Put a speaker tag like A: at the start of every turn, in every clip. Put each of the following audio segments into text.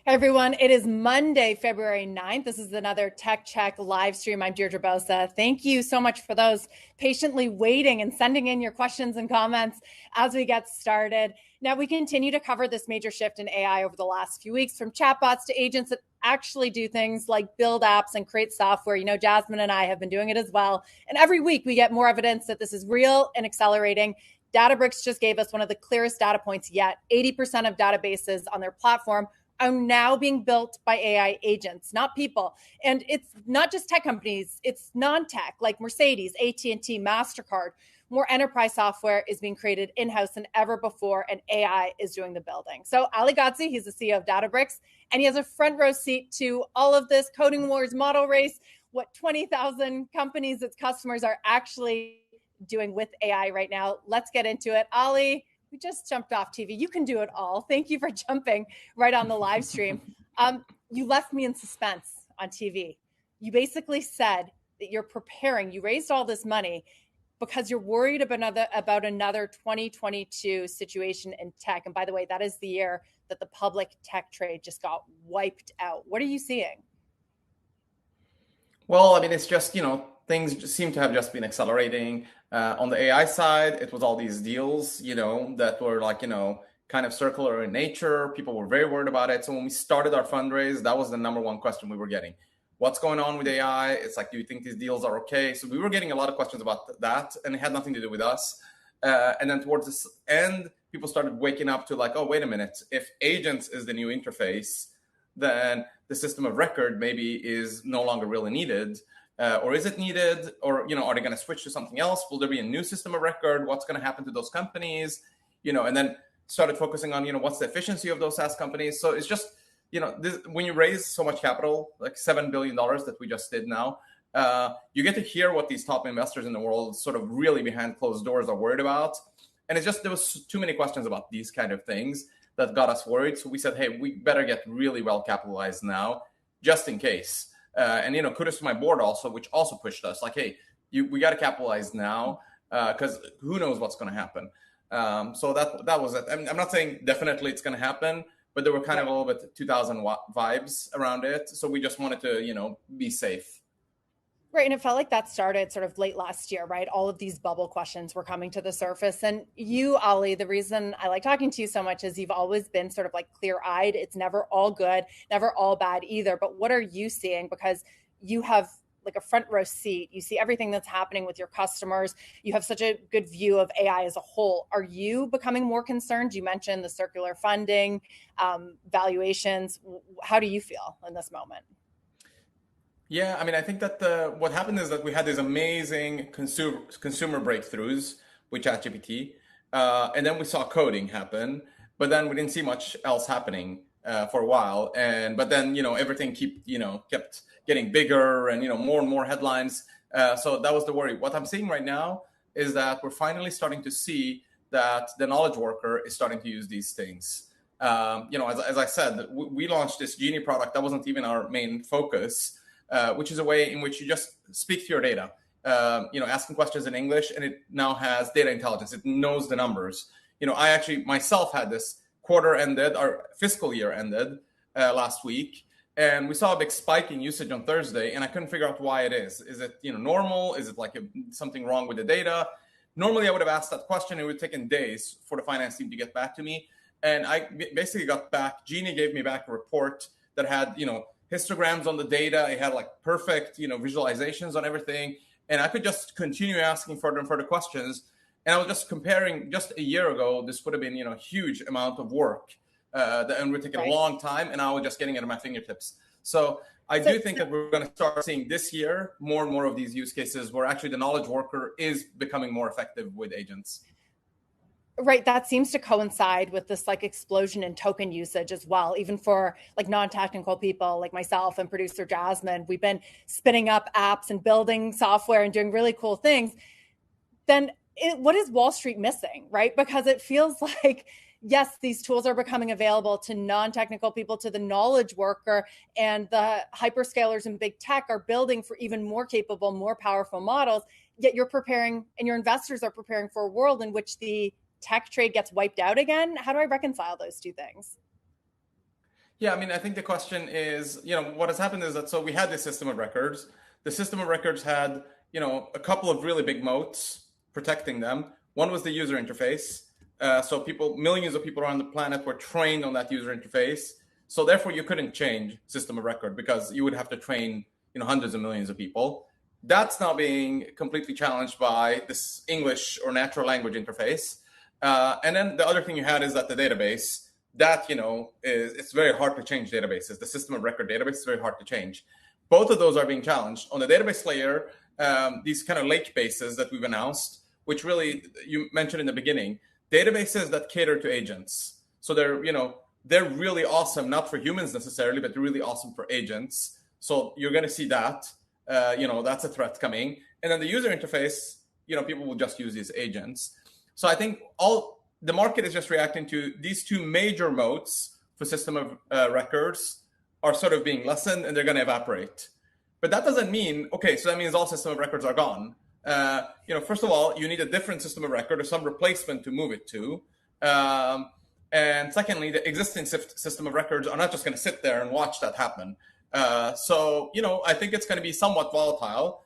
A: Hey everyone, it is Monday, February 9th. This is another Tech Check live stream. I'm Deirdre Bosa. Thank you so much for those patiently waiting and sending in your questions and comments as we get started. Now, we continue to cover this major shift in AI over the last few weeks, from chatbots to agents that actually do things like build apps and create software. You know, Jasmine and I have been doing it as well. And every week we get more evidence that this is real and accelerating. Databricks just gave us one of the clearest data points yet. 80% of databases on their platform are now being built by AI agents, not people. And it's not just tech companies, it's non-tech like Mercedes, AT&T, MasterCard. More enterprise software is being created in-house than ever before, and AI is doing the building. So Ali Ghodsi, he's the CEO of Databricks, and he has a front row seat to all of this coding wars model race, what 20,000 companies, its customers, are actually doing with AI right now. Let's get into it. Ali, we just jumped off TV. You can do it all. Thank you for jumping right on the live stream. You left me in suspense on TV. You basically said that you're preparing. You raised all this money because you're worried about another 2022 situation in tech. And by the way, that is the year that the public tech trade just got wiped out. What are you seeing?
B: Well, I mean, it's just, things just seem to have just been accelerating. On the AI side, it was all these deals, that were like, kind of circular in nature. People were very worried about it. So when we started our fundraise, that was the number one question we were getting. What's going on with AI? It's like, do you think these deals are okay? So we were getting a lot of questions about that, and it had nothing to do with us. And then towards this end, people started waking up to like, oh, wait a minute. If agents is the new interface, then the system of record maybe is no longer really needed. Or is it needed? Or, are they going to switch to something else? Will there be a new system of record? What's going to happen to those companies? And then started focusing on, what's the efficiency of those SaaS companies? So it's just, when you raise so much capital, like $7 billion that we just did now, you get to hear what these top investors in the world sort of really behind closed doors are worried about. And it's just, there was too many questions about these kind of things that got us worried. So we said, hey, we better get really well capitalized now, just in case. And kudos to my board also, which also pushed us like, hey, we got to capitalize now because who knows what's going to happen. So that was it. I'm not saying definitely it's going to happen, but there were kind of a little bit 2000 vibes around it. So we just wanted to, be safe.
A: Right. And it felt like that started sort of late last year, right? All of these bubble questions were coming to the surface. And you, Ali, the reason I like talking to you so much is you've always been sort of like clear-eyed. It's never all good, never all bad either. But what are you seeing? Because you have like a front row seat. You see everything that's happening with your customers. You have such a good view of AI as a whole. Are you becoming more concerned? You mentioned the circular funding, valuations. How do you feel in this moment?
B: Yeah, I mean, I think that what happened is that we had these amazing consumer breakthroughs with ChatGPT, and then we saw coding happen, but then we didn't see much else happening for a while. But then everything kept getting bigger and more and more headlines. So that was the worry. What I'm seeing right now is that we're finally starting to see that the knowledge worker is starting to use these things. As I said, we launched this Genie product that wasn't even our main focus. Which is a way in which you just speak to your data, asking questions in English, and it now has data intelligence. It knows the numbers. I actually myself had this quarter ended, our fiscal year ended last week, and we saw a big spike in usage on Thursday, and I couldn't figure out why it is. Is it normal? Is it like something wrong with the data? Normally, I would have asked that question. It would have taken days for the finance team to get back to me, and I basically got back. Genie gave me back a report that had histograms on the data. It had like perfect, visualizations on everything. And I could just continue asking further and further questions. And I was just comparing just a year ago, this would have been, a huge amount of work and would take a long time. And I was just getting it at my fingertips. So I do think that we're going to start seeing this year more and more of these use cases where actually the knowledge worker is becoming more effective with agents.
A: Right. That seems to coincide with this like explosion in token usage as well. Even for like non-technical people like myself and producer Jasmine, we've been spinning up apps and building software and doing really cool things. Then what is Wall Street missing, right? Because it feels like, yes, these tools are becoming available to non-technical people, to the knowledge worker, and the hyperscalers and big tech are building for even more capable, more powerful models. Yet you're preparing and your investors are preparing for a world in which the tech trade gets wiped out again. How do I reconcile those two things?
B: Yeah, I mean, I think the question is, what has happened is that so we had this system of records. The system of records had, a couple of really big moats protecting them. One was the user interface. So millions of people around the planet were trained on that user interface. So therefore, you couldn't change system of record because you would have to train, hundreds of millions of people. That's now being completely challenged by this English or natural language interface. And then the other thing you had is that the database that it's very hard to change databases. The system of record database is very hard to change. Both of those are being challenged on the database layer. These kind of lake bases that we've announced, which really you mentioned in the beginning, databases that cater to agents. So they're really awesome, not for humans necessarily, but they're really awesome for agents. So you're going to see that. That's a threat coming. And then the user interface, people will just use these agents. So I think the market is just reacting to these two major moats for system of records are sort of being lessened and they're going to evaporate. But that doesn't mean, okay, so that means all system of records are gone. First of all, you need a different system of record or some replacement to move it to. And secondly, the existing system of records are not just going to sit there and watch that happen. So I think it's going to be somewhat volatile.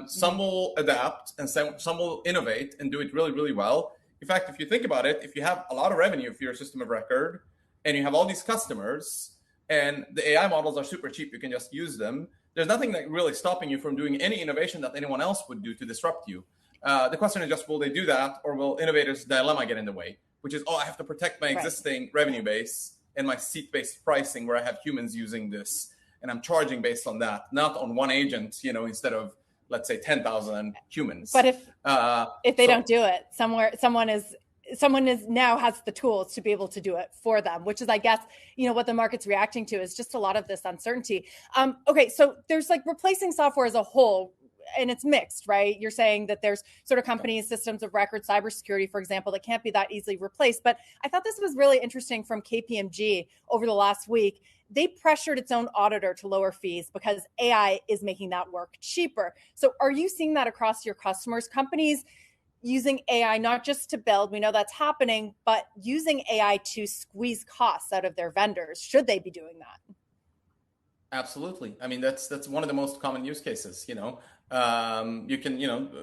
B: Some will adapt and some will innovate and do it really, really well. In fact, if you think about it, if you have a lot of revenue for your system of record and you have all these customers and the AI models are super cheap, you can just use them. There's nothing that really stopping you from doing any innovation that anyone else would do to disrupt you. The question is just, will they do that or will innovators' dilemma get in the way? Which is, I have to protect my existing revenue base and my seat-based pricing where I have humans using this. And I'm charging based on that, not on one agent, instead of, let's say, 10,000 humans.
A: But if they don't do it, someone is now has the tools to be able to do it for them, which is, I guess, what the market's reacting to is just a lot of this uncertainty. Okay, so there's like replacing software as a whole, and it's mixed, right? You're saying that there's sort of companies, systems of record, cybersecurity, for example, that can't be that easily replaced. But I thought this was really interesting from KPMG over the last week. They pressured its own auditor to lower fees because AI is making that work cheaper. So are you seeing that across your customers, companies using AI, not just to build, we know that's happening, but using AI to squeeze costs out of their vendors? Should they be doing that?
B: Absolutely. I mean, that's one of the most common use cases, you can,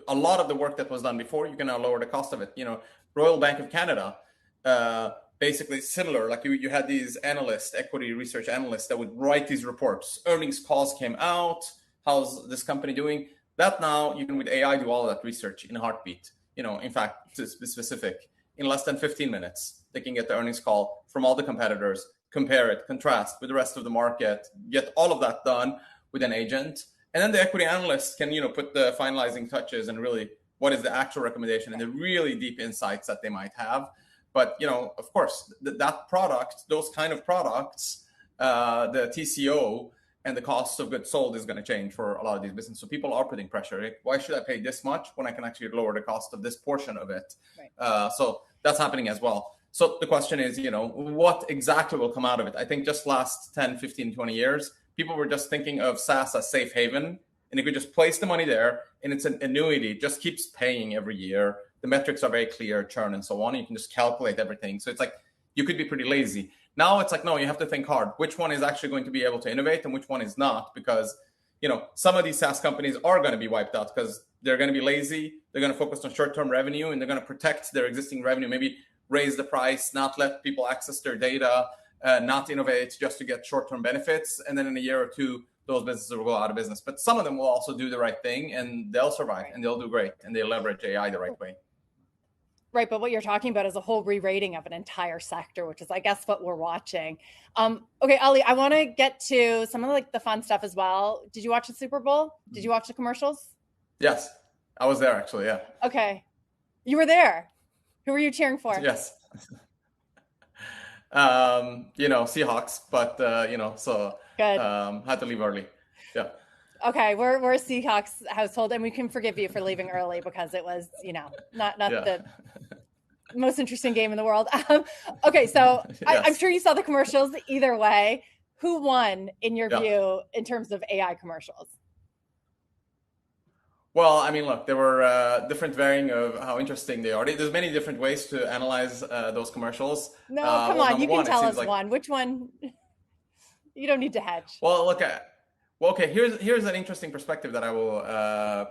B: a lot of the work that was done before, you can now lower the cost of it. Royal Bank of Canada, basically similar, like you had these analysts, equity research analysts that would write these reports. Earnings calls came out. How's this company doing? That now you can with AI do all of that research in a heartbeat. In fact, to be specific, in less than 15 minutes, they can get the earnings call from all the competitors, compare it, contrast with the rest of the market, get all of that done with an agent. And then the equity analysts can, put the finalizing touches and really what is the actual recommendation and the really deep insights that they might have. But, of course, that product, those kind of products, the TCO and the cost of goods sold is going to change for a lot of these businesses. So people are putting pressure. Right? Why should I pay this much when I can actually lower the cost of this portion of it? Right. So that's happening as well. So the question is, what exactly will come out of it? I think just last 10, 15, 20 years, people were just thinking of SaaS as safe haven. And you could just place the money there and it's an annuity, it just keeps paying every year. The metrics are very clear, churn and so on. You can just calculate everything. So it's like, you could be pretty lazy. Now it's like, no, you have to think hard. Which one is actually going to be able to innovate and which one is not? Because, some of these SaaS companies are going to be wiped out because they're going to be lazy. They're going to focus on short-term revenue and they're going to protect their existing revenue, maybe raise the price, not let people access their data, not innovate just to get short-term benefits. And then in a year or two, those businesses will go out of business. But some of them will also do the right thing and they'll survive and they'll do great and they'll leverage AI the right way.
A: Right, but what you're talking about is a whole re-rating of an entire sector, which is, I guess, what we're watching. Okay, Ali, I want to get to some of the fun stuff as well. Did you watch the Super Bowl? Did you watch the commercials?
B: Yes, I was there actually, yeah.
A: Okay, you were there. Who were you cheering for?
B: Yes. Seahawks, but, so
A: Good.
B: Had to leave early. Yeah.
A: Okay, we're a Seahawks household, and we can forgive you for leaving early because it was, not the most interesting game in the world. Okay, so yes. I'm sure you saw the commercials either way. Who won, in your view, in terms of AI commercials?
B: Well, I mean, look, there were different varying of how interesting they are. There's many different ways to analyze those commercials.
A: No, come on, you can tell us one. Which one? You don't need to hedge.
B: Well, look at well, okay. Here's an interesting perspective that I will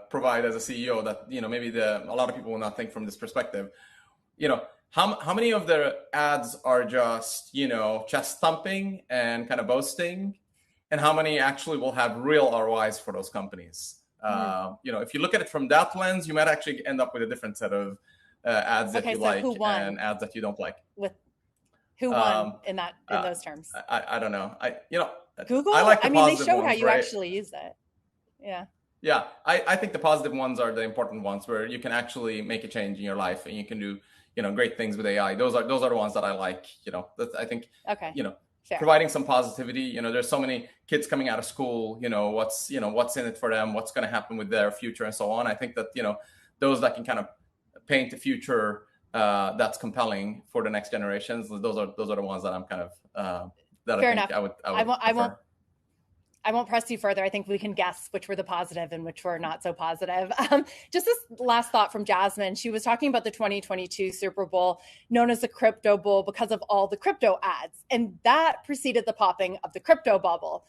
B: provide as a CEO. That maybe a lot of people will not think from this perspective. How many of their ads are just chest thumping and kind of boasting, and how many actually will have real ROIs for those companies? If you look at it from that lens, you might actually end up with a different set of ads that you like and ads that you don't like.
A: Who won in those terms?
B: I don't know.
A: Google.
B: I like the positive
A: they showed
B: ones,
A: how you
B: right?
A: actually use it. Yeah.
B: Yeah, I think the positive ones are the important ones where you can actually make a change in your life and you can do great things with AI. Those are the ones that I like. I think
A: Fair.
B: Providing some positivity. There's so many kids coming out of school. What's in it for them? What's going to happen with their future and so on. I think that those that can kind of paint a future that's compelling for the next generations. Those are the ones that I'm kind of that
A: Fair
B: I think
A: enough. I won't press you further. I think we can guess which were the positive and which were not so positive. Just this last thought from Jasmine. She was talking about the 2022 Super Bowl, known as the crypto bull because of all the crypto ads. And that preceded the popping of the crypto bubble.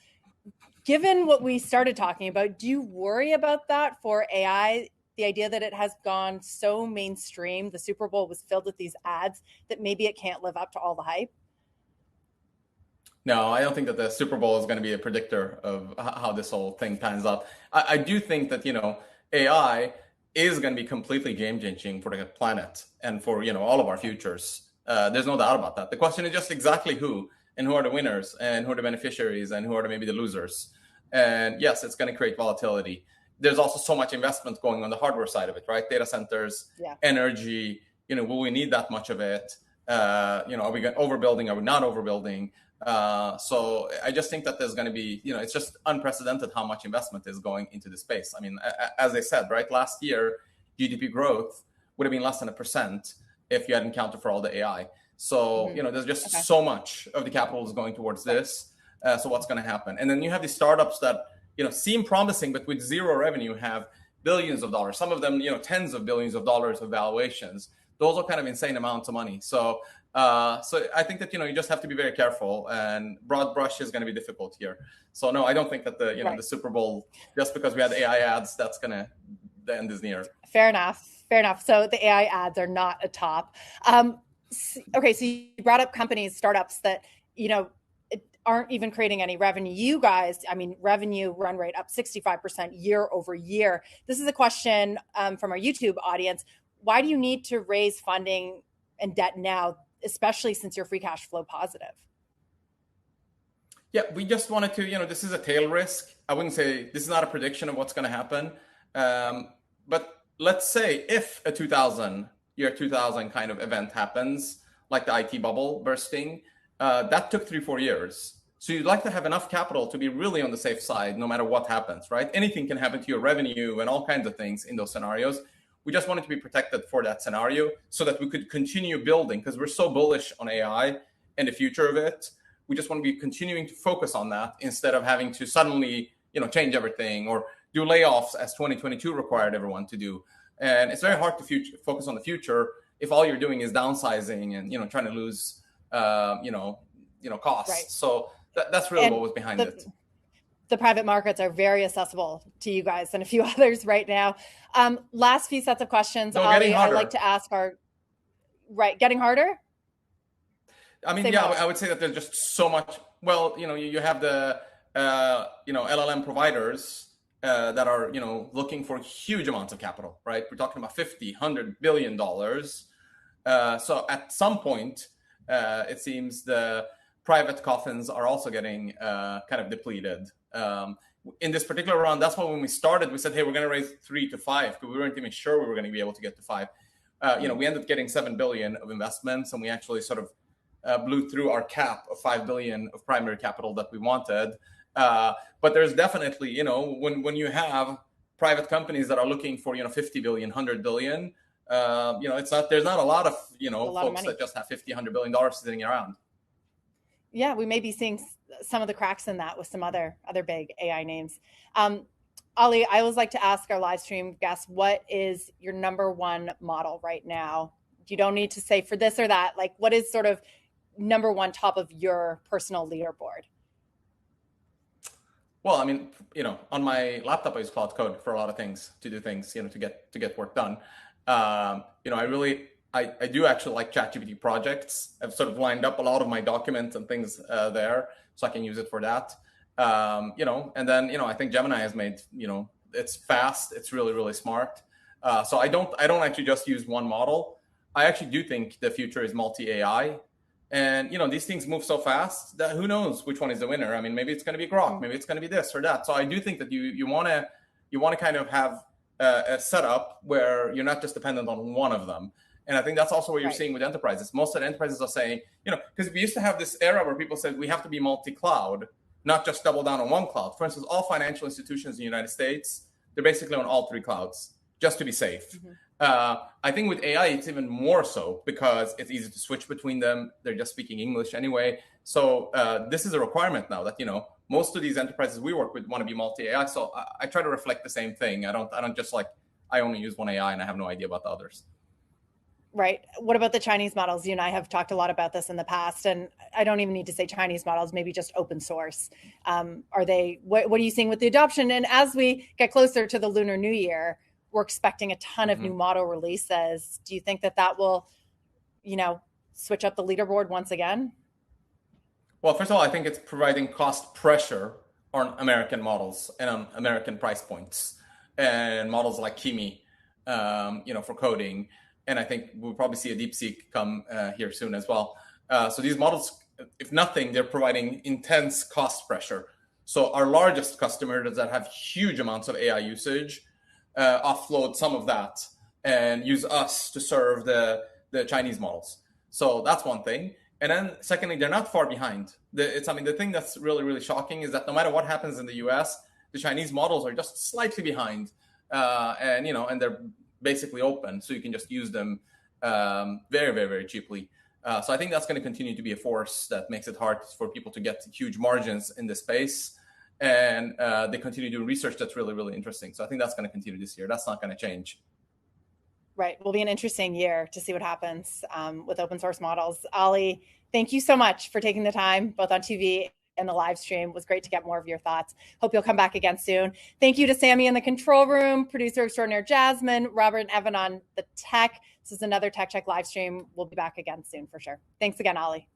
A: Given what we started talking about, do you worry about that for AI? The idea that it has gone so mainstream, the Super Bowl was filled with these ads, that maybe it can't live up to all the hype?
B: No, I don't think that the Super Bowl is going to be a predictor of how this whole thing pans out. I do think that, AI is going to be completely game-changing for the planet and for, all of our futures. There's no doubt about that. The question is just exactly who and who are the winners and who are the beneficiaries and who are maybe the losers. And yes, it's going to create volatility. There's also so much investment going on the hardware side of it, right? Data centers, energy, will we need that much of it? Are we overbuilding? Are we not overbuilding? So I just think that there's going to be, it's just unprecedented how much investment is going into the space. I mean, as I said, right, last year, GDP growth would have been less than 1% if you hadn't counted for all the AI. So, there's just so much of the capital is going towards this. So what's going to happen? And then you have these startups that, seem promising, but with zero revenue have billions of dollars. Some of them, tens of billions of dollars of valuations. Those are kind of insane amounts of money. So I think that, you just have to be very careful, and broad brush is going to be difficult here. So no, I don't think that the Super Bowl, just because we had AI ads, that's going to, the end is near.
A: Fair enough. So the AI ads are not a top. Okay. So you brought up companies, startups that, aren't even creating any revenue. You guys, revenue run rate up 65% year over year. This is a question from our YouTube audience. Why do you need to raise funding and debt now, especially since you're free cash flow positive?
B: Yeah, we just wanted to, this is a tail risk. I wouldn't say this is not a prediction of what's going to happen. But let's say if a year 2000 kind of event happens, like the IT bubble bursting, that took 3-4 years. So you'd like to have enough capital to be really on the safe side, no matter what happens, right? Anything can happen to your revenue and all kinds of things in those scenarios. We just wanted to be protected for that scenario so that we could continue building, because we're so bullish on AI and the future of it. We just want to be continuing to focus on that instead of having to suddenly, change everything or do layoffs as 2022 required everyone to do. And it's very hard to focus on the future if all you're doing is downsizing and, trying to lose, costs.
A: Right.
B: So that's really what was behind it.
A: The private markets are very accessible to you guys and a few others right now. Last few sets of questions, Ali, I like to ask getting harder?
B: I would say that there's just so much. Well, you have the, LLM providers that are, looking for huge amounts of capital, right? We're talking about $50-100 billion. So at some point, it seems the private coffins are also getting kind of depleted. In this particular round, that's why when we started, we said, hey, we're going to raise 3 to 5, because we weren't even sure we were going to be able to get to 5. We ended up getting $7 billion of investments, and we actually sort of blew through our cap of $5 billion of primary capital that we wanted. But there's definitely, when you have private companies that are looking for, $50 billion, $100 billion, there's not a lot of, folks that just have $50-100 billion sitting around.
A: Yeah, we may be seeing some of the cracks in that with some other big AI names. Ali, I always like to ask our live stream guests, what is your number one model right now? You don't need to say for this or that. Like, what is sort of number one top of your personal leaderboard?
B: Well, I mean, on my laptop, I use Cloud Code for a lot of things, to do things, to get work done. I do actually like ChatGPT projects. I've sort of lined up a lot of my documents and things there, so I can use it for that. And then I think Gemini has made it's fast, it's really really smart. So I don't actually just use one model. I actually do think the future is multi AI. And these things move so fast that who knows which one is the winner. I mean, maybe it's going to be Grok, maybe it's going to be this or that. So I do think that you want to kind of have a setup where you're not just dependent on one of them. And I think that's also what you're seeing with enterprises. Most of the enterprises are saying, because we used to have this era where people said we have to be multi-cloud, not just double down on one cloud. For instance, all financial institutions in the United States, they're basically on all three clouds just to be safe. Mm-hmm. I think with AI, it's even more so because it's easy to switch between them. They're just speaking English anyway. So this is a requirement now that, most of these enterprises we work with want to be multi-AI. So I try to reflect the same thing. I don't just I only use one AI and I have no idea about the others.
A: Right. What about the Chinese models? You and I have talked a lot about this in the past, and I don't even need to say Chinese models, maybe just open source. What are you seeing with the adoption? And as we get closer to the Lunar New Year, we're expecting a ton of new model releases. Do you think that will, switch up the leaderboard once again?
B: Well, first of all, I think it's providing cost pressure on American models and on American price points and models like Kimi, for coding. And I think we'll probably see a DeepSeek come here soon as well. So these models, if nothing, they're providing intense cost pressure. So our largest customers that have huge amounts of AI usage offload some of that and use us to serve the Chinese models. So that's one thing. And then secondly, they're not far behind. The thing that's really, really shocking is that no matter what happens in the US, the Chinese models are just slightly behind. And they're basically open, so you can just use them very, very, very cheaply. So I think that's going to continue to be a force that makes it hard for people to get huge margins in this space. And they continue doing research that's really, really interesting. So I think that's going to continue this year. That's not going to change.
A: Right. Will be an interesting year to see what happens with open source models. Ali, thank you so much for taking the time, both on TV and the live stream. It was great to get more of your thoughts. Hope you'll come back again soon. Thank you to Sammy in the control room, producer extraordinaire Jasmine, Robert and Evan on the tech. This is another Tech Check live stream. We'll be back again soon for sure. Thanks again, Ali.